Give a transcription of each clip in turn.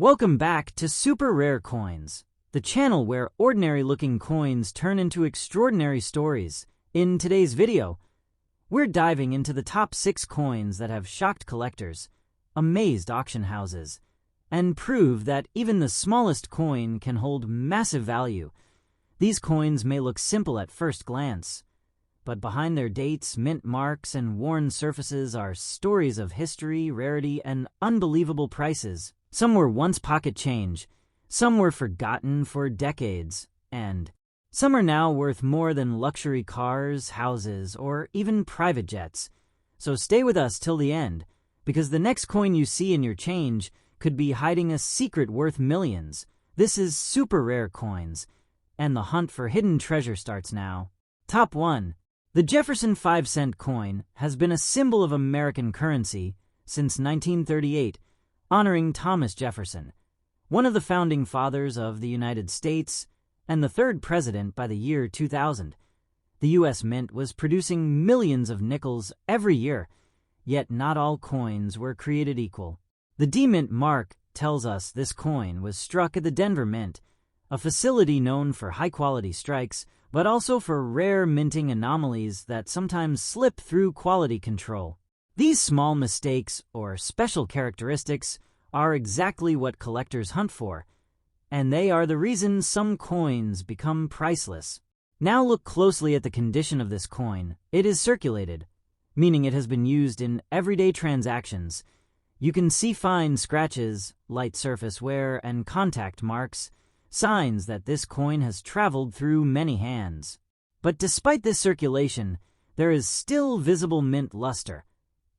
Welcome back to SuperRareCoins, the channel where ordinary-looking coins turn into extraordinary stories. In today's video, we're diving into the top 6 coins that have shocked collectors, amazed auction houses, and prove that even the smallest coin can hold massive value. These coins may look simple at first glance, but behind their dates, mint marks, and worn surfaces are stories of history, rarity, and unbelievable prices. Some were once pocket change, some were forgotten for decades, and some are now worth more than luxury cars, houses, or even private jets. So stay with us till the end, because the next coin you see in your change could be hiding a secret worth millions. This is SuperRareCoins, and the hunt for hidden treasure starts now. Top 1. The Jefferson 5-cent coin has been a symbol of American currency since 1938, honoring Thomas Jefferson, one of the founding fathers of the United States and the third president by the year 2000. The U.S. Mint was producing millions of nickels every year, yet not all coins were created equal. The D-Mint mark tells us this coin was struck at the Denver Mint, a facility known for high-quality strikes, but also for rare minting anomalies that sometimes slip through quality control. These small mistakes, or special characteristics, are exactly what collectors hunt for, and they are the reason some coins become priceless. Now look closely at the condition of this coin. It is circulated, meaning it has been used in everyday transactions. You can see fine scratches, light surface wear, and contact marks, signs that this coin has traveled through many hands. But despite this circulation, there is still visible mint luster,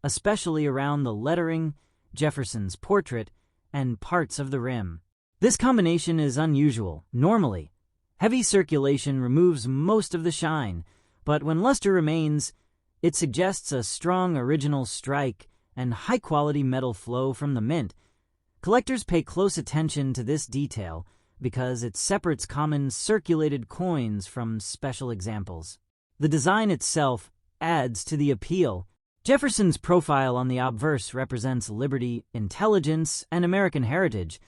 especially around the lettering, Jefferson's portrait, and parts of the rim. This combination is unusual. Normally, heavy circulation removes most of the shine, but when luster remains, it suggests a strong original strike and high-quality metal flow from the mint. Collectors pay close attention to this detail because it separates common circulated coins from special examples. The design itself adds to the appeal. Jefferson's profile on the obverse represents liberty, intelligence, and American heritage.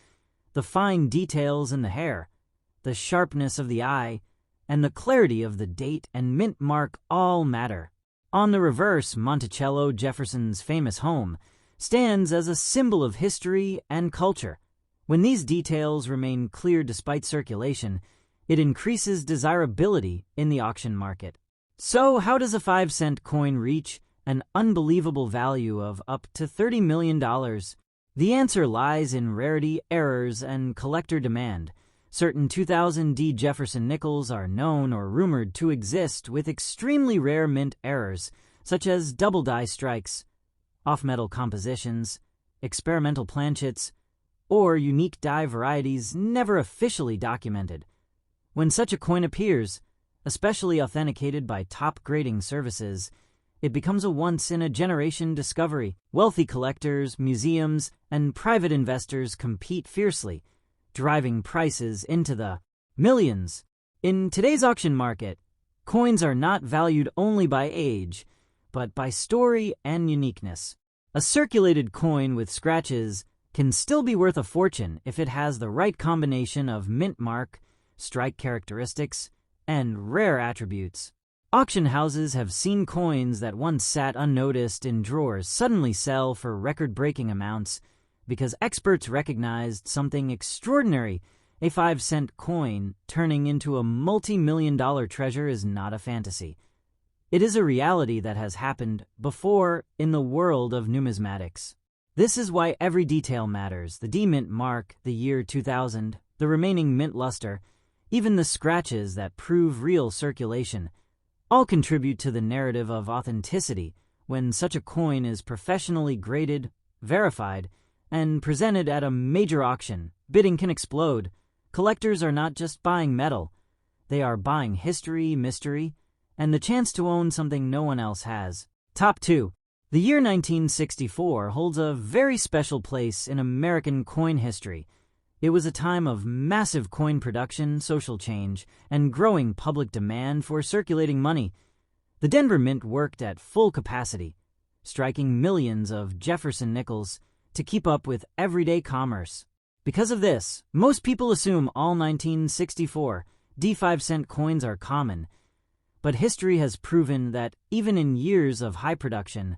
The fine details in the hair, the sharpness of the eye, and the clarity of the date and mint mark all matter. On the reverse, Monticello, Jefferson's famous home, stands as a symbol of history and culture. When these details remain clear despite circulation, it increases desirability in the auction market. So how does a 5-cent coin reach an unbelievable value of up to $30 million? The answer lies in rarity, errors, and collector demand. Certain 2000 D Jefferson nickels are known or rumored to exist with extremely rare mint errors, such as double die strikes, off-metal compositions, experimental planchets, or unique die varieties never officially documented. When such a coin appears, especially authenticated by top grading services, it becomes a once-in-a-generation discovery. Wealthy collectors, museums, and private investors compete fiercely, driving prices into the millions. In today's auction market, coins are not valued only by age, but by story and uniqueness. A circulated coin with scratches can still be worth a fortune if it has the right combination of mint mark, strike characteristics, and rare attributes. Auction houses have seen coins that once sat unnoticed in drawers suddenly sell for record-breaking amounts because experts recognized something extraordinary. A 5-cent coin turning into a multi-million-dollar treasure is not a fantasy. It is a reality that has happened before in the world of numismatics. This is why every detail matters: the D-Mint mark, the year 2000, the remaining mint luster, even the scratches that prove real circulation, all contribute to the narrative of authenticity. When such a coin is professionally graded, verified, and presented at a major auction, bidding can explode. Collectors are not just buying metal, they are buying history, mystery, and the chance to own something no one else has. Top 2. The year 1964 holds a very special place in American coin history. It was a time of massive coin production, social change, and growing public demand for circulating money. The Denver Mint worked at full capacity, striking millions of Jefferson nickels to keep up with everyday commerce. Because of this, most people assume all 1964 D5-cent coins are common, but history has proven that even in years of high production,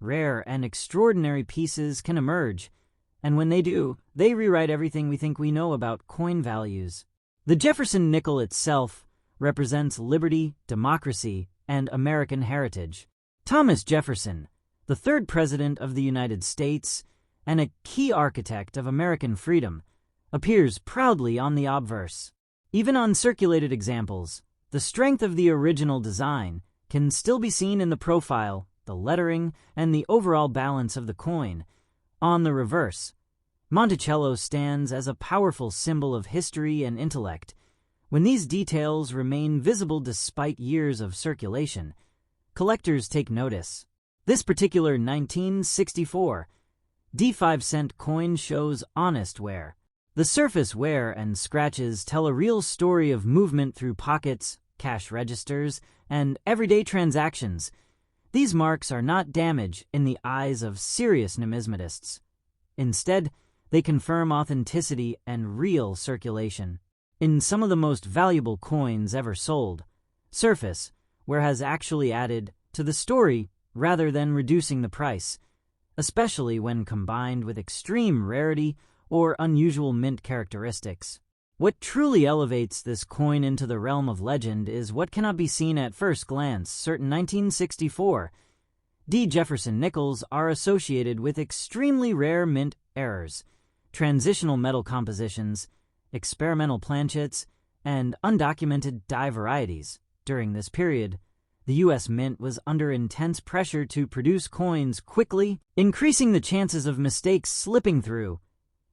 rare and extraordinary pieces can emerge, and when they do, they rewrite everything we think we know about coin values. The Jefferson nickel itself represents liberty, democracy, and American heritage. Thomas Jefferson, the third president of the United States and a key architect of American freedom, appears proudly on the obverse. Even on circulated examples, the strength of the original design can still be seen in the profile, the lettering, and the overall balance of the coin. On the reverse, Monticello stands as a powerful symbol of history and intellect. When these details remain visible despite years of circulation, collectors take notice. This particular 1964 D5-cent coin shows honest wear. The surface wear and scratches tell a real story of movement through pockets, cash registers, and everyday transactions. These marks are not damage in the eyes of serious numismatists. Instead, they confirm authenticity and real circulation. In some of the most valuable coins ever sold, surface wear has actually added to the story rather than reducing the price, especially when combined with extreme rarity or unusual mint characteristics. What truly elevates this coin into the realm of legend is what cannot be seen at first glance. Certain 1964 D. Jefferson nickels are associated with extremely rare mint errors, transitional metal compositions, experimental planchets, and undocumented die varieties. During this period, the U.S. Mint was under intense pressure to produce coins quickly, increasing the chances of mistakes slipping through.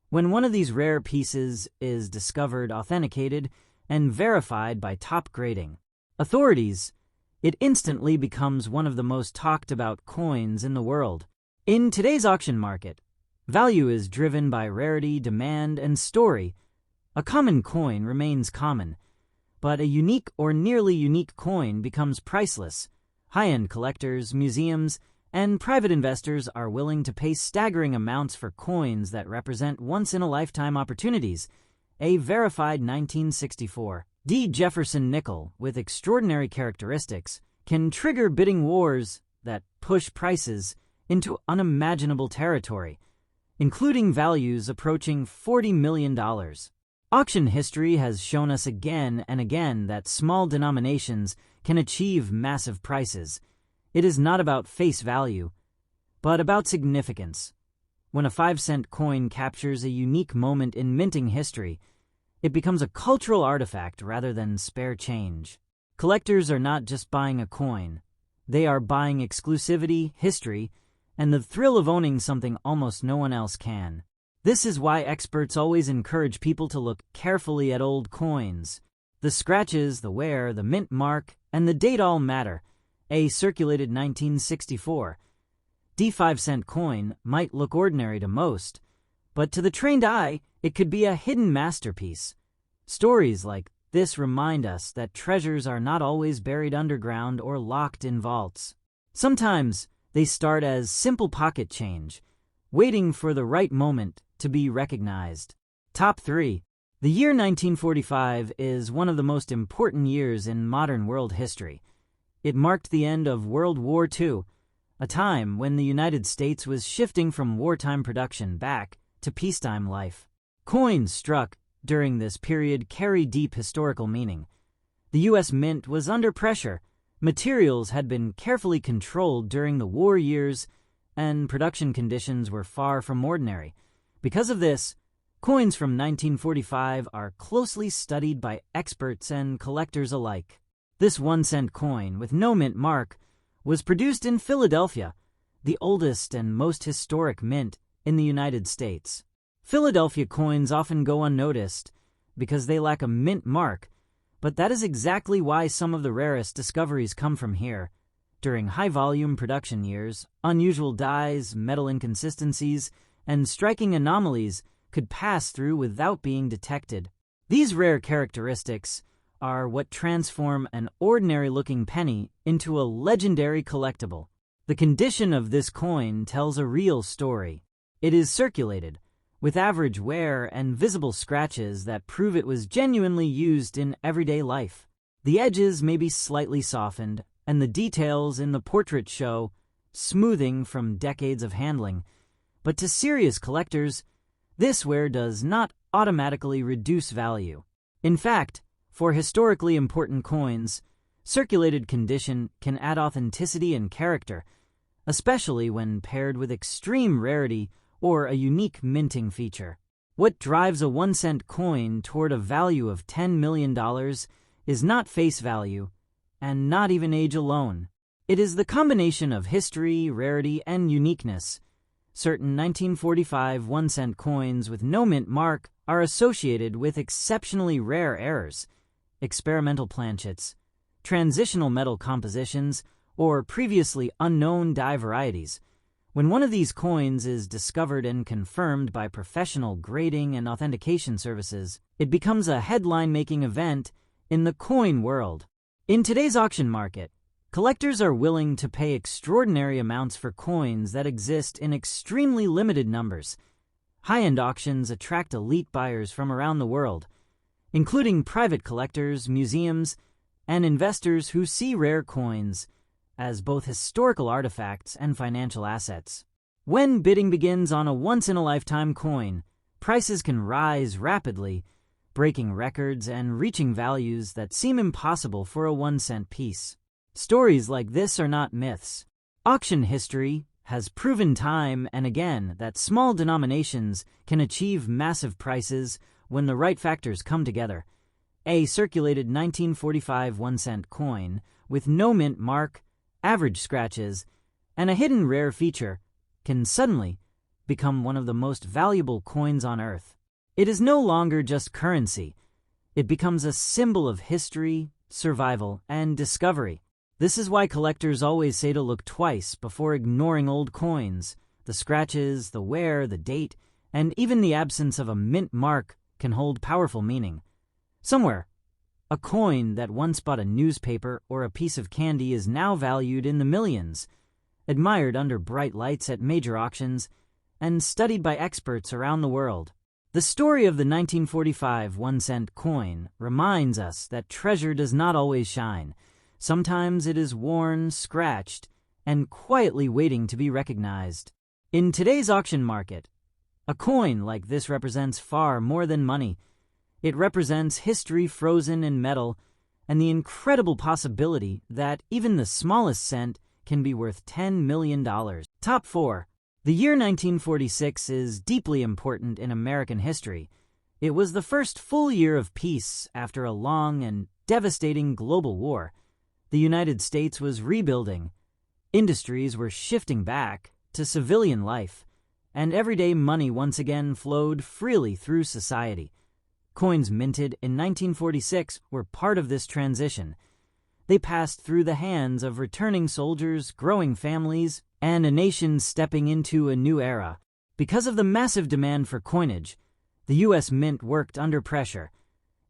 When one of these rare pieces is discovered, authenticated, and verified by top grading authorities, it instantly becomes one of the most talked about coins in the world. In today's auction market, value is driven by rarity, demand, and story. A common coin remains common, but a unique or nearly unique coin becomes priceless. High-end collectors, museums, and private investors are willing to pay staggering amounts for coins that represent once-in-a-lifetime opportunities. A verified 1964 D. Jefferson nickel with extraordinary characteristics can trigger bidding wars that push prices into unimaginable territory, including values approaching $40 million. Auction history has shown us again and again that small denominations can achieve massive prices. It is not about face value, but about significance. When a 5-cent coin captures a unique moment in minting history, it becomes a cultural artifact rather than spare change. Collectors are not just buying a coin. They are buying exclusivity, history, and the thrill of owning something almost no one else can. This is why experts always encourage people to look carefully at old coins. The scratches, the wear, the mint mark, and the date all matter. A circulated 1964 D5-cent coin might look ordinary to most, but to the trained eye, it could be a hidden masterpiece. Stories like this remind us that treasures are not always buried underground or locked in vaults. Sometimes they start as simple pocket change, waiting for the right moment to be recognized. Top 3. The year 1945 is one of the most important years in modern world history. It marked the end of World War II, a time when the United States was shifting from wartime production back to peacetime life. Coins struck during this period carry deep historical meaning. The U.S. Mint was under pressure. Materials had been carefully controlled during the war years, and production conditions were far from ordinary. Because of this, coins from 1945 are closely studied by experts and collectors alike. This 1-cent coin with no mint mark was produced in Philadelphia, the oldest and most historic mint in the United States. Philadelphia coins often go unnoticed because they lack a mint mark, but that is exactly why some of the rarest discoveries come from here. During high-volume production years, unusual dyes, metal inconsistencies, and striking anomalies could pass through without being detected. These rare characteristics are what transform an ordinary-looking penny into a legendary collectible. The condition of this coin tells a real story. It is circulated, with average wear and visible scratches that prove it was genuinely used in everyday life. The edges may be slightly softened, and the details in the portrait show smoothing from decades of handling. But to serious collectors, this wear does not automatically reduce value. In fact, for historically important coins, circulated condition can add authenticity and character, especially when paired with extreme rarity or a unique minting feature. What drives a 1-cent coin toward a value of $10 million is not face value, and not even age alone. It is the combination of history, rarity, and uniqueness. Certain 1945 1-cent coins with no mint mark are associated with exceptionally rare errors, experimental planchets, transitional metal compositions, or previously unknown die varieties. When one of these coins is discovered and confirmed by professional grading and authentication services, it becomes a headline-making event in the coin world. In today's auction market, collectors are willing to pay extraordinary amounts for coins that exist in extremely limited numbers. High-end auctions attract elite buyers from around the world, including private collectors, museums, and investors who see rare coins as both historical artifacts and financial assets. When bidding begins on a once-in-a-lifetime coin, prices can rise rapidly, breaking records and reaching values that seem impossible for a 1-cent piece. Stories like this are not myths. Auction history has proven time and again that small denominations can achieve massive prices when the right factors come together. A circulated 1945 1-cent coin with no mint mark, average scratches, and a hidden rare feature can suddenly become one of the most valuable coins on Earth. It is no longer just currency. It becomes a symbol of history, survival, and discovery. This is why collectors always say to look twice before ignoring old coins. The scratches, the wear, the date, and even the absence of a mint mark can hold powerful meaning. Somewhere, a coin that once bought a newspaper or a piece of candy is now valued in the millions, admired under bright lights at major auctions, and studied by experts around the world. The story of the 1945 1-cent coin reminds us that treasure does not always shine. Sometimes it is worn, scratched, and quietly waiting to be recognized. In today's auction market, a coin like this represents far more than money. It represents history frozen in metal and the incredible possibility that even the smallest cent can be worth $10 million. Top 4. The year 1946 is deeply important in American history. It was the first full year of peace after a long and devastating global war. The United States was rebuilding. Industries were shifting back to civilian life, and everyday money once again flowed freely through society. Coins minted in 1946 were part of this transition. They passed through the hands of returning soldiers, growing families, and a nation stepping into a new era. Because of the massive demand for coinage, the U.S. Mint worked under pressure,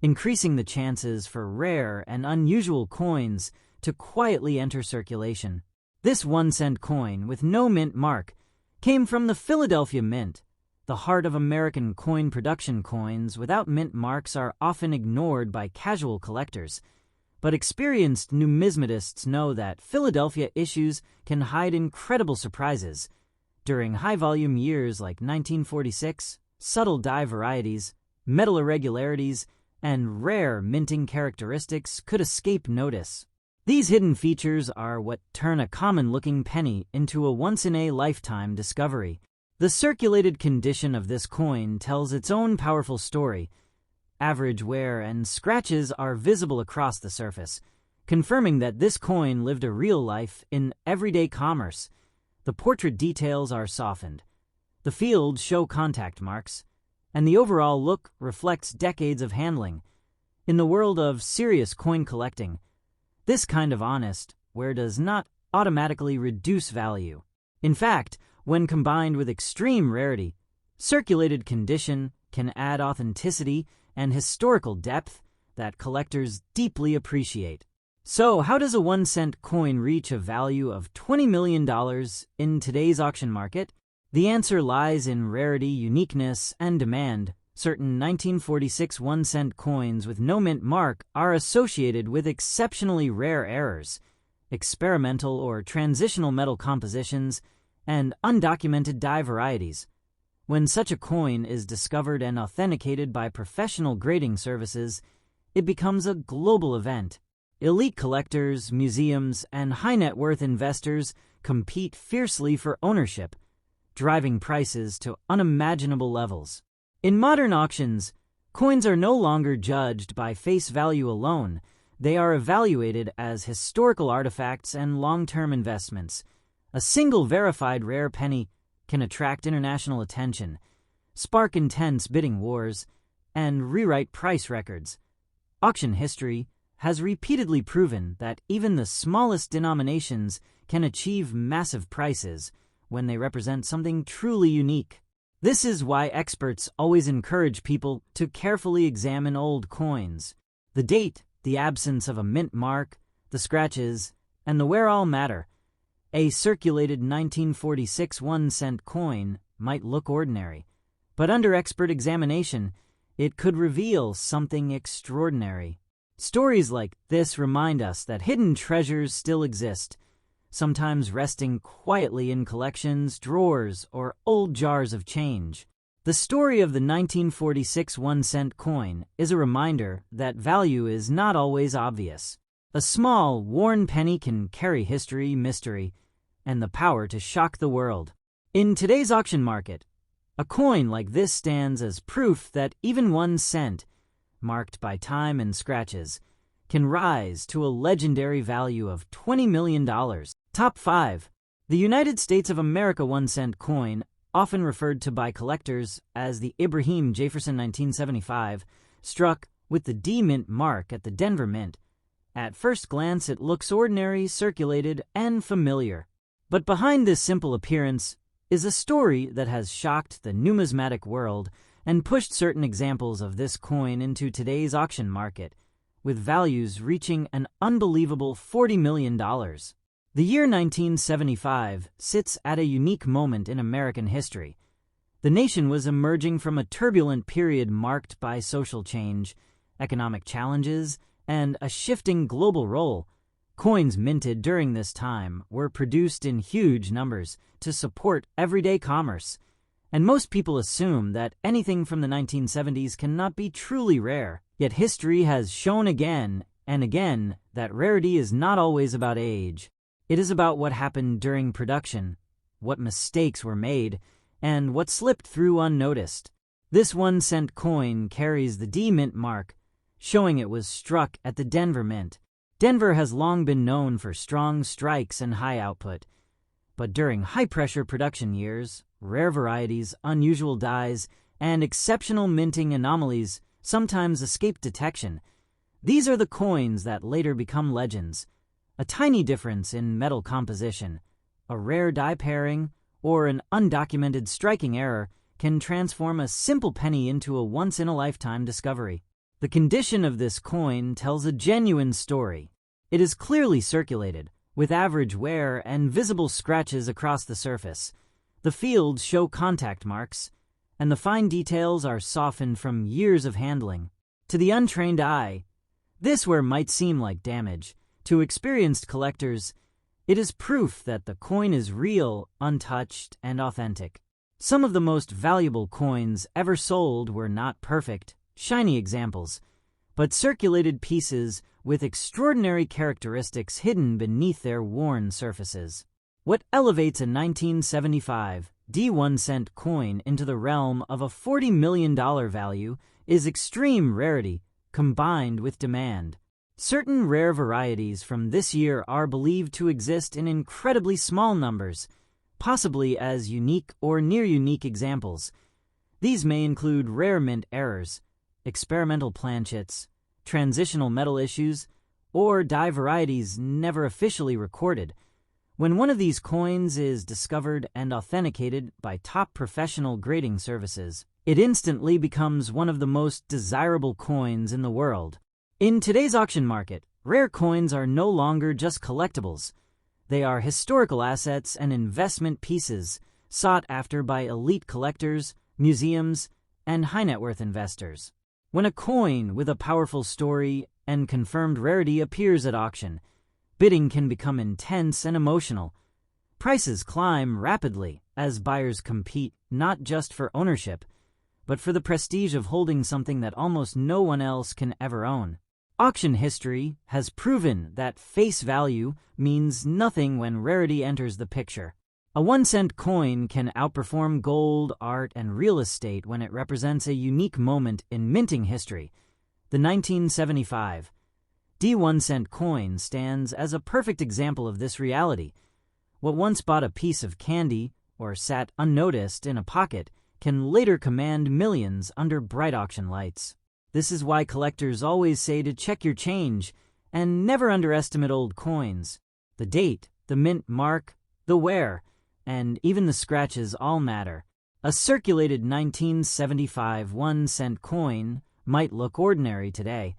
increasing the chances for rare and unusual coins to quietly enter circulation. This 1-cent coin with no mint mark came from the Philadelphia Mint. The heart of American coin production. Coins without mint marks are often ignored by casual collectors, but experienced numismatists know that Philadelphia issues can hide incredible surprises. During high-volume years like 1946, subtle die varieties, metal irregularities, and rare minting characteristics could escape notice. These hidden features are what turn a common-looking penny into a once-in-a-lifetime discovery. The circulated condition of this coin tells its own powerful story. Average wear and scratches are visible across the surface, confirming that this coin lived a real life in everyday commerce. The portrait details are softened. The fields show contact marks, and the overall look reflects decades of handling. In the world of serious coin collecting, this kind of honest wear does not automatically reduce value. In fact, when combined with extreme rarity, circulated condition can add authenticity and historical depth that collectors deeply appreciate. So, how does a 1-cent coin reach a value of $20 million in today's auction market? The answer lies in rarity, uniqueness, and demand. Certain 1946 1-cent coins with no mint mark are associated with exceptionally rare errors, experimental or transitional metal compositions, and undocumented die varieties. When such a coin is discovered and authenticated by professional grading services, it becomes a global event. Elite collectors, museums, and high-net-worth investors compete fiercely for ownership, driving prices to unimaginable levels. In modern auctions, coins are no longer judged by face value alone. They are evaluated as historical artifacts and long-term investments. A single verified rare penny can attract international attention, spark intense bidding wars, and rewrite price records. Auction history has repeatedly proven that even the smallest denominations can achieve massive prices when they represent something truly unique. This is why experts always encourage people to carefully examine old coins. The date, the absence of a mint mark, the scratches, and the wear all matter. A circulated 1946 1-cent coin might look ordinary, but under expert examination, it could reveal something extraordinary. Stories like this remind us that hidden treasures still exist, sometimes resting quietly in collections, drawers, or old jars of change. The story of the 1946 1-cent coin is a reminder that value is not always obvious. A small, worn penny can carry history, mystery, and the power to shock the world. In today's auction market, a coin like this stands as proof that even 1 cent, marked by time and scratches, can rise to a legendary value of $20 million. Top 5. The United States of America 1-cent coin, often referred to by collectors as the Ibrahim Jefferson 1975, struck with the D Mint mark at the Denver Mint. At first glance, it looks ordinary, circulated, and familiar. But behind this simple appearance is a story that has shocked the numismatic world and pushed certain examples of this coin into today's auction market, with values reaching an unbelievable $40 million. The year 1975 sits at a unique moment in American history. The nation was emerging from a turbulent period marked by social change, economic challenges, and a shifting global role. Coins minted during this time were produced in huge numbers to support everyday commerce, and most people assume that anything from the 1970s cannot be truly rare. Yet history has shown again and again that rarity is not always about age. It is about what happened during production, what mistakes were made, and what slipped through unnoticed. This 1-cent coin carries the D Mint mark, showing it was struck at the Denver Mint. Denver has long been known for strong strikes and high output, but during high-pressure production years, rare varieties, unusual dies, and exceptional minting anomalies sometimes escape detection. These are the coins that later become legends. A tiny difference in metal composition, a rare die pairing, or an undocumented striking error can transform a simple penny into a once-in-a-lifetime discovery. The condition of this coin tells a genuine story. It is clearly circulated, with average wear and visible scratches across the surface. The fields show contact marks, and the fine details are softened from years of handling. To the untrained eye, this wear might seem like damage. To experienced collectors, it is proof that the coin is real, untouched, and authentic. Some of the most valuable coins ever sold were not perfect, shiny examples, but circulated pieces with extraordinary characteristics hidden beneath their worn surfaces. What elevates a 1975 D1-cent coin into the realm of a $40 million value is extreme rarity combined with demand. Certain rare varieties from this year are believed to exist in incredibly small numbers, possibly as unique or near-unique examples. These may include rare mint errors, experimental planchets, transitional metal issues, or die varieties never officially recorded. When one of these coins is discovered and authenticated by top professional grading services, it instantly becomes one of the most desirable coins in the world. In today's auction market, rare coins are no longer just collectibles. They are historical assets and investment pieces sought after by elite collectors, museums, and high-net-worth investors. When a coin with a powerful story and confirmed rarity appears at auction, bidding can become intense and emotional. Prices climb rapidly as buyers compete not just for ownership, but for the prestige of holding something that almost no one else can ever own. Auction history has proven that face value means nothing when rarity enters the picture. A 1-cent coin can outperform gold, art, and real estate when it represents a unique moment in minting history. The 1975 D1-cent coin stands as a perfect example of this reality. What once bought a piece of candy or sat unnoticed in a pocket can later command millions under bright auction lights. This is why collectors always say to check your change and never underestimate old coins. The date, the mint mark, the wear, and even the scratches all matter. A circulated 1975 1-cent coin might look ordinary today,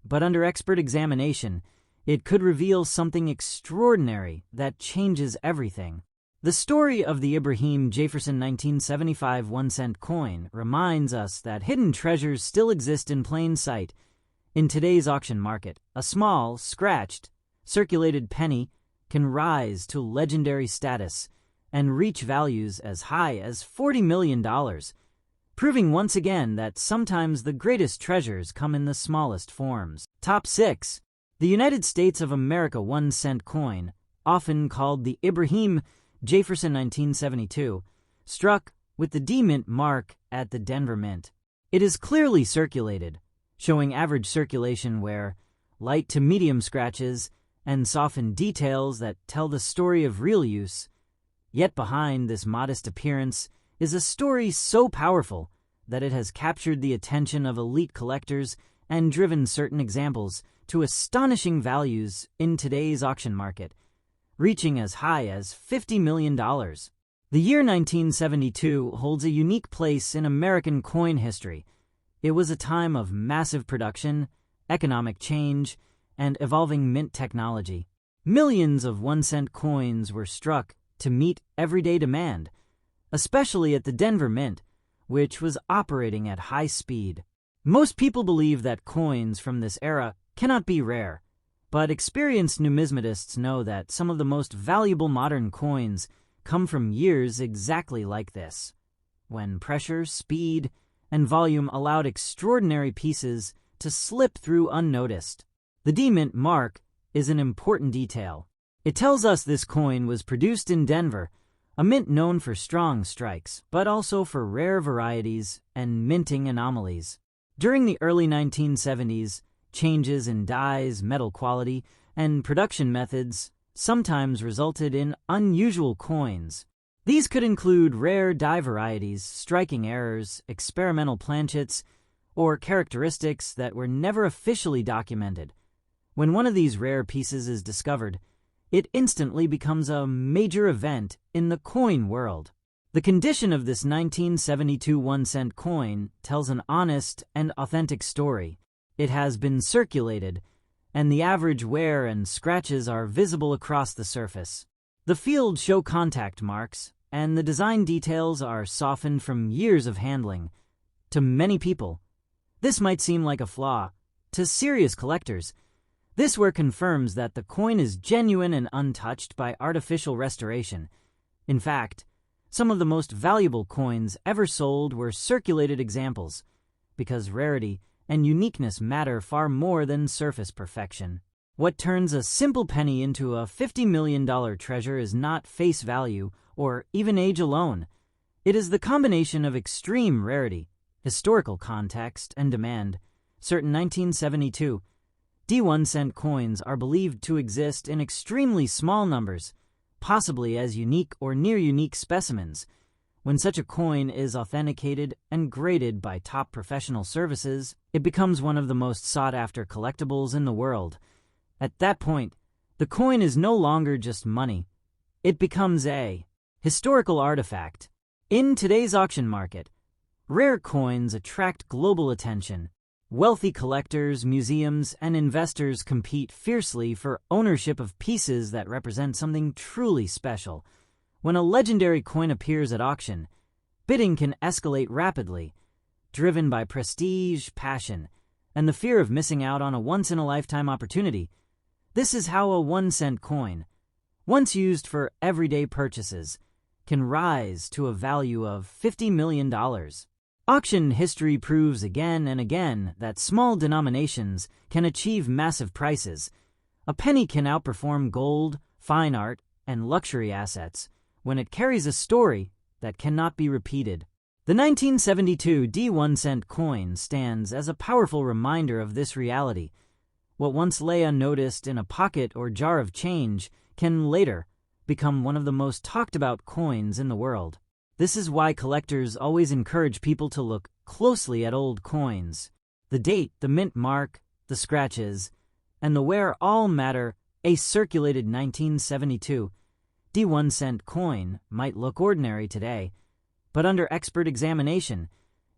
but under expert examination, it could reveal something extraordinary that changes everything. The story of the Ibrahim Jefferson 1975 1-cent coin reminds us that hidden treasures still exist in plain sight. In today's auction market, a small, scratched, circulated penny can rise to legendary status and reach values as high as $40 million, proving once again that sometimes the greatest treasures come in the smallest forms. Top 6. The United States of America 1-cent coin, often called the Ibrahim Jefferson 1972, struck with the D Mint mark at the Denver Mint. It is clearly circulated, showing average circulation wear, light to medium scratches, and softened details that tell the story of real use. Yet behind this modest appearance is a story so powerful that it has captured the attention of elite collectors and driven certain examples to astonishing values in today's auction market, reaching as high as $50 million. The year 1972 holds a unique place in American coin history. It was a time of massive production, economic change, and evolving mint technology. Millions of 1-cent coins were struck to meet everyday demand, especially at the Denver Mint, which was operating at high speed. Most people believe that coins from this era cannot be rare, but experienced numismatists know that some of the most valuable modern coins come from years exactly like this, when pressure, speed, and volume allowed extraordinary pieces to slip through unnoticed. The D Mint mark is an important detail. It tells us this coin was produced in Denver, a mint known for strong strikes, but also for rare varieties and minting anomalies. During the early 1970s, changes in dyes, metal quality, and production methods sometimes resulted in unusual coins. These could include rare dye varieties, striking errors, experimental planchets, or characteristics that were never officially documented. When one of these rare pieces is discovered, it instantly becomes a major event in the coin world. The condition of this 1972 1-cent coin tells an honest and authentic story. It has been circulated, and the average wear and scratches are visible across the surface. The field show contact marks, and the design details are softened from years of handling. To many people, this might seem like a flaw. To serious collectors, this wear confirms that the coin is genuine and untouched by artificial restoration. In fact, some of the most valuable coins ever sold were circulated examples, because rarity and uniqueness matter far more than surface perfection. What turns a simple penny into a $50 million treasure is not face value or even age alone. It is the combination of extreme rarity, historical context, and demand. Certain 1972 D1-cent coins are believed to exist in extremely small numbers, possibly as unique or near-unique specimens. When such a coin is authenticated and graded by top professional services, it becomes one of the most sought-after collectibles in the world. At that point, the coin is no longer just money. It becomes a historical artifact. In today's auction market, rare coins attract global attention. Wealthy collectors, museums, and investors compete fiercely for ownership of pieces that represent something truly special. When a legendary coin appears at auction, bidding can escalate rapidly, driven by prestige, passion, and the fear of missing out on a once-in-a-lifetime opportunity. This is how a 1-cent coin, once used for everyday purchases, can rise to a value of $50 million. Auction history proves again and again that small denominations can achieve massive prices. A penny can outperform gold, fine art, and luxury assets when it carries a story that cannot be repeated. The 1972 D1-cent coin stands as a powerful reminder of this reality. What once lay unnoticed in a pocket or jar of change can later become one of the most talked-about coins in the world. This is why collectors always encourage people to look closely at old coins. The date, the mint mark, the scratches, and the wear all matter. A circulated 1972 D1-cent coin might look ordinary today, but under expert examination,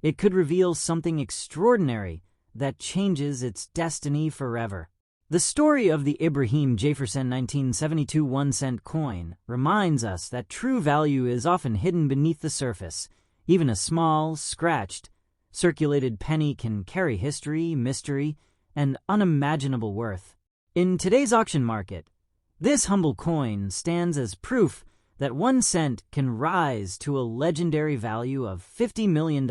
it could reveal something extraordinary that changes its destiny forever. The story of the Ibrahim Jefferson 1972 1-cent coin reminds us that true value is often hidden beneath the surface. Even a small, scratched, circulated penny can carry history, mystery, and unimaginable worth. In today's auction market, this humble coin stands as proof that 1 cent can rise to a legendary value of $50 million.